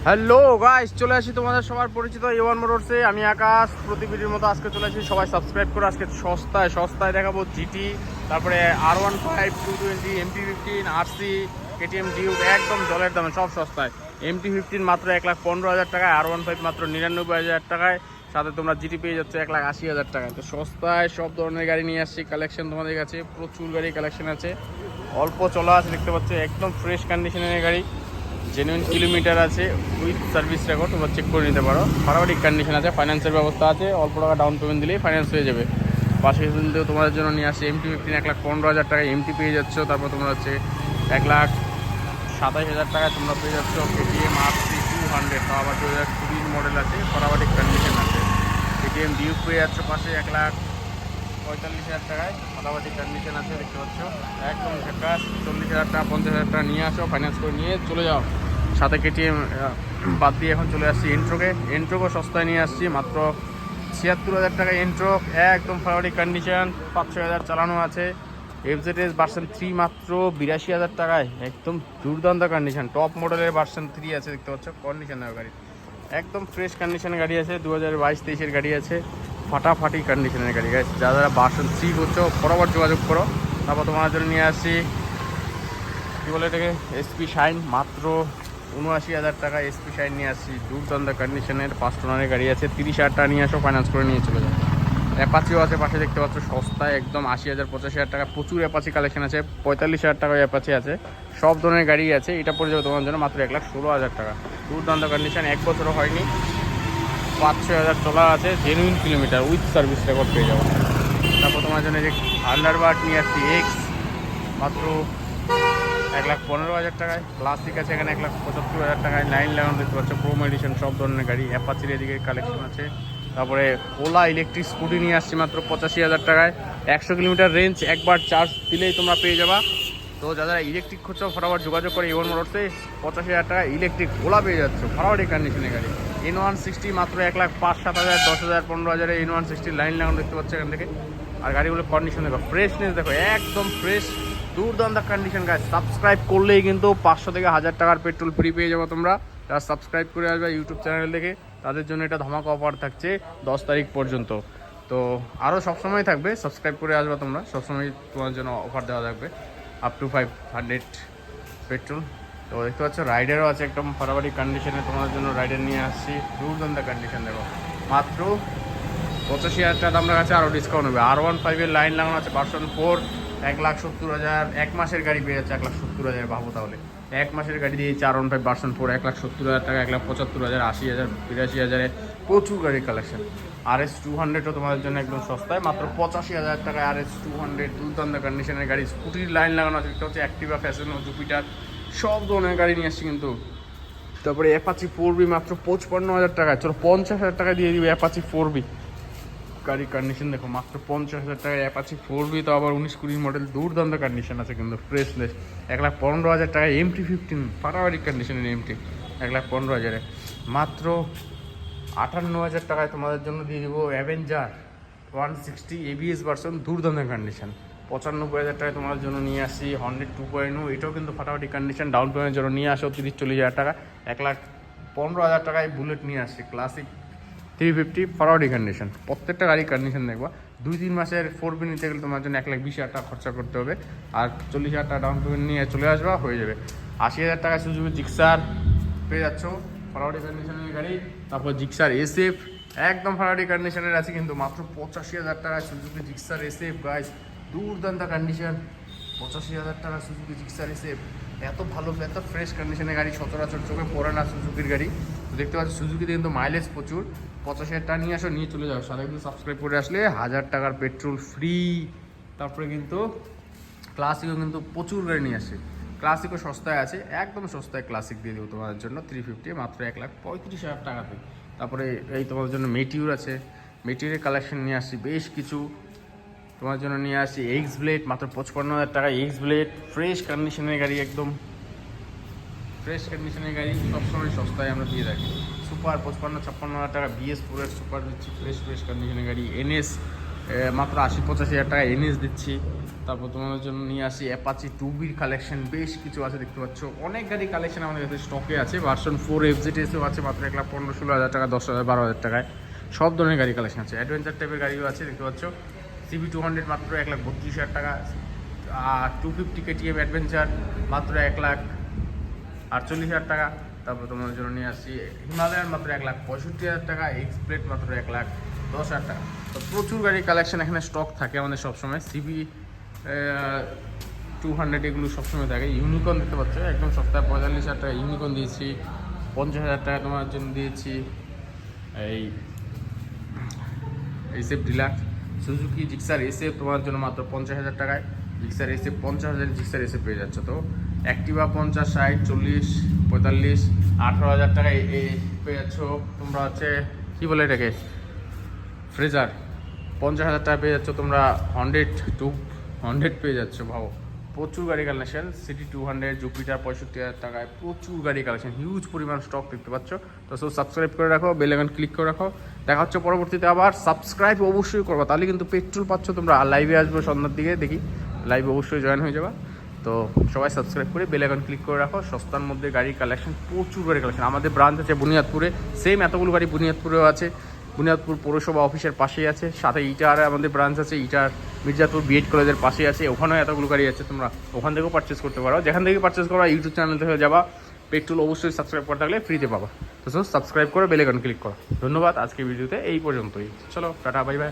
Hello guys, চলে আসি তোমাদের সবার পরিচিত A1 মোটরসে। আমি আকাশ। প্রতি ভিডিওর মতো আজকে চলে আসি, সবাই সাবস্ক্রাইব করে। আজকে সস্তায় সস্তায় দেখাবো জিটি, তারপরে R15 220, MT15, RC, KTM Duke, একদম জলের দামে সব সস্তায়। MT15 মাত্র 1,15,000 টাকায়, R15 মাত্র 99,000 টাকায়, সাথে তোমরা জিটি পেয়ে যাচ্ছে 1,80,000 টাকায়। তো সস্তায় সব ধরনের গাড়ি নিয়ে আসছি। কালেকশন তোমাদের কাছে প্রচুর গাড়ি কালেকশন আছে, অল্প চলা আছে, দেখতে পাচ্ছ একদম ফ্রেশ কন্ডিশনের গাড়ি, জেনুইন কিলোমিটার আছে, উইথ সার্ভিস রেকর্ড, তোমরা চেক করে নিতে পারো। ফাটাফাটি কন্ডিশন আছে, ফাইন্যান্সের ব্যবস্থা আছে, অল্প টাকা ডাউন পেমেন্ট দিলেই ফাইন্যান্স হয়ে যাবে। পাশে কিন্তু তোমাদের জন্য নিয়ে আসছে MT15 1,15,000 টাকায় এমটি পেয়ে যাচ্ছ। তারপর তোমরা হচ্ছে 1,27,000 টাকায় তোমরা পেয়ে যাচ্ছ KTM RC 200, তাও আবার 2020 মডেল আছে, ফাটাফাটি কন্ডিশন আছে। KTM ডিউক পেয়ে যাচ্ছ পাশে 1,45,000 টাকায়, ফাটাফাটি কন্ডিশন আছে, দেখতে পাচ্ছ একদম ঝাকাস। 40,000 টাকা 50,000 টাকা নিয়ে আসো, ফাইন্যান্স করে নিয়ে চলে যাও। সাথে KTM বাদ দিয়ে এখন চলে আসছি এন্ট্রোকও সস্তায় নিয়ে আসছি, মাত্র 76,000 টাকায় এন্ট্রোক, একদম ফাটাফাটি কন্ডিশন, 5-6 হাজার চালানো আছে। FZS ভার্সন 3 মাত্র 82,000 টাকায়, একদম দুর্দান্ত কন্ডিশন। টপ মডেলের ভার্সন 3 আছে, দেখতে পাচ্ছ কন্ডিশনের গাড়ি, একদম ফ্রেশ কন্ডিশনের গাড়ি আছে। 2022-23-এর গাড়ি আছে, ফাটাফাটি কন্ডিশনের গাড়ি। যারা ভার্সন 3 করছো বরাবর যোগাযোগ করো। তারপর তোমার জন্য নিয়ে আসছি কী বলে এটাকে, SP শাইন, মাত্র 79,000 টাকা SP শাইন নিয়ে আসছি, দুর্দান্ত কন্ডিশনের 5 টনারের গাড়ি আছে। 30,000 টাকা নিয়ে আসো, ফাইন্যান্স করে নিয়ে চলে যাও। অ্যাপাচিও আছে পাশে, দেখতে পাচ্ছ সস্তায় একদম 80,000 85,000 টাকা, প্রচুর অ্যাপাচি কালেকশন আছে। 45,000 টাকায় অ্যাপাচি আছে, সব ধরনের গাড়ি আছে। এটা পড়ে যাবে তোমার জন্য মাত্র 1,16,000 টাকা, দুর্দান্ত কন্ডিশন, 1 বছরও হয়নি, 5-6 হাজার চলা আছে, genuine kilometre, with service record পেয়ে যাবো। তারপর তোমার জন্য যে আন্ডারবার্ড নিয়ে আসছি এক্স, মাত্র 1,15,000 টাকায়। ক্লাসিক আছে এখানে 1,75,000 টাকায়, লাইন লাগানো, দেখতে পাচ্ছ প্রোম এডিশন, সব ধরনের গাড়ি। অ্যাপাচির এদিকে কালেকশন আছে। তারপরে ওলা ইলেকট্রিক স্কুটি নিয়ে আসছি মাত্র 85,000 টাকায়, 100 কিলোমিটার রেঞ্জ, একবার চার্জ দিলেই তোমরা পেয়ে যাবা। তো যারা ইলেকট্রিক খুঁজছো ফটাফট যোগাযোগ করে A1 মোটরসে, 85,000 টাকায় ইলেকট্রিক ওলা পেয়ে যাচ্ছ, ফাটাফাটি কন্ডিশনের গাড়ি। N160 মাত্র 1,05,000 7,000 10,000 15,000 N160 লাইন লাগানো, দেখতে পাচ্ছ এখান থেকে। আর গাড়িগুলোর কন্ডিশন দেখো, ফ্রেশনেস দেখো, একদম ফ্রেশ, দুর্দান্ত কন্ডিশন গাড়ি। সাবস্ক্রাইব করলেই কিন্তু 500 থেকে 1,000 টাকার পেট্রোল ফ্রি পেয়ে যাবো তোমরা। যারা সাবস্ক্রাইব করে আসবে ইউটিউব চ্যানেল দেখে, তাদের জন্য এটা ধামাকা অফার থাকছে 10 তারিখ পর্যন্ত। তো আরও সবসময় থাকবে, সাবস্ক্রাইব করে আসবে তোমরা, সবসময় তোমার জন্য অফার দেওয়া থাকবে, আপ টু 500 পেট্রোল। তো দেখতে পাচ্ছ রাইডারও আছে, একদম ফাটাফাটি কন্ডিশনে তোমাদের জন্য রাইডার নিয়ে আসছি, দুর্দান্ত কন্ডিশন দেখো। মাত্র 85,000 টাকা আমরা কাছে, আরও ডিসকাউন্ট হবে। R15 লাইন লাগানো আছে ভার্সন 4, 1,70,000, 1 মাসের গাড়ি পেয়ে যাচ্ছে 1,70,000। ভাবো তাহলে 1 মাসের গাড়ি দিয়েছে R15 ভার্সন 4, 1,70,000 টাকা, 1,75,000, 80,000, 82,000, প্রচুর গাড়ির কালেকশন। RS 200ও তোমাদের জন্য একদম সস্তায়, মাত্র 85,000 টাকায় RS 200, দুর্দান্ত কন্ডিশনের গাড়ি। স্কুটির লাইন লাগানো আছে, একটা হচ্ছে অ্যাক্টিভা, ফ্যাশন, জুপিটার, সব ধরনের গাড়ি নিয়ে আসছি কিন্তু। তারপরে অ্যাপাচি 4B মাত্র 55,000 টাকায়, চলো 50,000 টাকা দিয়ে দিবে অ্যাপাচি 4B। গাড়ির কন্ডিশন দেখো, মাত্র 50,000 টাকায় অ্যাপাচি 4B, তো আবার 19-20 মডেল, দুর্দান্ত কন্ডিশন আছে কিন্তু, ফ্রেশনেস। 1,15,000 টাকায় MT15, ফাটাফাটি কন্ডিশনের MT, 1,15,000-এ। মাত্র 58,000 টাকায় তোমাদের জন্য দিয়ে দেবো অ্যাভেঞ্জার 160 ABS ভার্সন, দুর্দান্ত কন্ডিশন। 95,000 টাকায় তোমাদের জন্য নিয়ে আসি হন্ডা 2.0, এটাও কিন্তু ফাটাফাটি কন্ডিশন, ডাউন পেমেন্টের জন্য নিয়ে আসো 30-40,000 টাকা। 1,15,000 টাকায় বুলেট নিয়ে আসছি, ক্লাসিক 350, ফাটাফাটি কন্ডিশন। প্রত্যেকটা গাড়ির কন্ডিশন দেখবা। 2-3 মাসের 4B নিতে গেলে তোমার জন্য 1,20,000 টাকা খরচা করতে হবে, আর 40,000 টাকা ডাউন পেমেন্ট নিয়ে চলে আসবা, হয়ে যাবে। 80,000 টাকায় সুজুকি জিক্সার পেয়ে যাচ্ছ, ফাটাফাটি কন্ডিশনের গাড়ি। তারপর জিক্সার SF, একদম ফাটাফাটি কন্ডিশনের আছে কিন্তু, মাত্র 85,000 টাকায় সুজুকি জিক্সার SF গাইস, দুর্দান্ত কন্ডিশন। 85,000 টাকা সুজুকি জিক্সার SF, এত ভালো, এত ফ্রেশ কন্ডিশনের গাড়ি সচরাচর চোখে পড়ে না সুজুকির গাড়ি। তো দেখতে পাচ্ছি সুজুকিতে কিন্তু মাইলেজ প্রচুর। 85,000 টাকা নিয়ে আসো, নিয়ে চলে যাও। সাথে কিন্তু সাবস্ক্রাইব করে আসলে 1,000 টাকার পেট্রোল ফ্রি। তারপরে কিন্তু ক্লাসিকও কিন্তু প্রচুর গাড়ি নিয়ে আসে, ক্লাসিকও সস্তায় আছে, একদম সস্তায় ক্লাসিক দিয়ে দেবো তোমাদের জন্য 350, মাত্র 1,35,000 টাকাতে। তারপরে এই তোমাদের জন্য মেটিউর আছে, মেটিউরের কালেকশন নিয়ে আসছি বেশ কিছু। তোমার জন্য নিয়ে আসছি এক্স ব্লেড, মাত্র 55,000 টাকা এক্স ব্লেড, ফ্রেশ কন্ডিশনের গাড়ি, একদম ফ্রেশ কন্ডিশনের গাড়ি, সবসময় সস্তায় আমরা দিয়ে থাকি। সুপার 55-56,000 টাকা BS4 সুপার দিচ্ছি, ফ্রেশ কন্ডিশনের গাড়ি। NS মাত্র 80-85 হাজার টাকা এনএস দিচ্ছি। তারপর তোমাদের জন্য নিয়ে আসি অ্যাপাচি 2B'র কালেকশন, বেশ কিছু আছে দেখতে পাচ্ছ। অনেক গাড়ি কালেকশন আমাদের কাছে স্টকে আছে। ভার্সন 4 FZSও আছে মাত্র 1,15-16 হাজার টাকা, 10,000 12,000 টাকায়। সব ধরনের গাড়ি কালেকশন আছে। অ্যাডভেঞ্চার টাইপের গাড়িও আছে দেখতে পাচ্ছ। CB200 মাত্র 1,32,000 টাকা। আর 250 KTM অ্যাডভেঞ্চার মাত্র 1,48,000 টাকা। তারপর তোমাদের জন্য নিয়ে আসছি হিমালয়ান মাত্র 1,65,000 টাকা। এক্সপ্লেট মাত্র 1,10,000 টাকা। তো প্রচুর গাড়ির কালেকশন এখানে স্টক থাকে আমাদের সবসময়। CB200 এগুলো সবসময় থাকে। ইউনিকর্ন দেখতে পাচ্ছ একদম সপ্তাহে 45,000 টাকা ইউনিকর্ন দিয়েছি। 50,000 টাকা তোমার জন্য দিয়েছি এই SF deluxe. Suzuki Gixxer SF তোমার জন্য মাত্র 50,000 টাকায়। জিক্সার SF 50,000 জিক্সার SF পেয়ে যাচ্ছ। তো অ্যাক্টিভা 50, 60, 40, 45, 18,000 টাকায় পেয়ে যাচ্ছ। তোমরা হচ্ছে কী বলে এটাকে, ফ্রেজার 50,000 টাকা পেয়ে যাচ্ছ। তোমরা 100 পেয়ে যাচ্ছ। ভাবো প্রচুর গাড়ি কালেকশন। CT200 জুপিটার 65,000 টাকায়। প্রচুর গাড়ি কালেকশন, হিউজ পরিমাণ স্টক দেখতে পাচ্ছ। তো সব সাবস্ক্রাইব করে রাখো, বেল আইকন ক্লিক করে রাখো। দেখা হচ্ছে পরবর্তীতে আবার। সাবস্ক্রাইব অবশ্যই করবা, তাহলে কিন্তু পেট্রোল পাচ্ছ তোমরা। আর লাইভে আসবো সন্ধ্যার দিকে, দেখি লাইভে অবশ্যই জয়েন হয়ে যাবা। তো সবাই সাবস্ক্রাইব করে বেল আইকন ক্লিক করে রাখো। সস্তার মধ্যে গাড়ি কালেকশন, প্রচুর গাড়ি কালেকশন। আমাদের ব্রাঞ্চ আছে বুনিয়াদপুরে, সেম এতগুলো গাড়ি বুনিয়াদপুরেও আছে। বুনিয়াদপুর পৌরসভা অফিসের পাশেই আছে। সাথে ইটারে আমাদের ব্রাঞ্চ আছে, ইটার মির্জাপুর বিএড কলেজের পাশে আছে। ওখানেও এতগুলো গাড়ি আছে, তোমরা ওখান থেকেও পারচেস করতে পারো। যেখান থেকে পারচেস করো ইউটিউব চ্যানেল থেকে যাবা। পেট্রোল অবশ্যই সাবস্ক্রাইব করে থাকলে ফ্রিতে পাবা। তো সাবস্ক্রাইব করে বেল আইকন ক্লিক করো। ধন্যবাদ। আজকে ভিডিওতে এই পর্যন্তই। চলো টাটা, বাই বাই।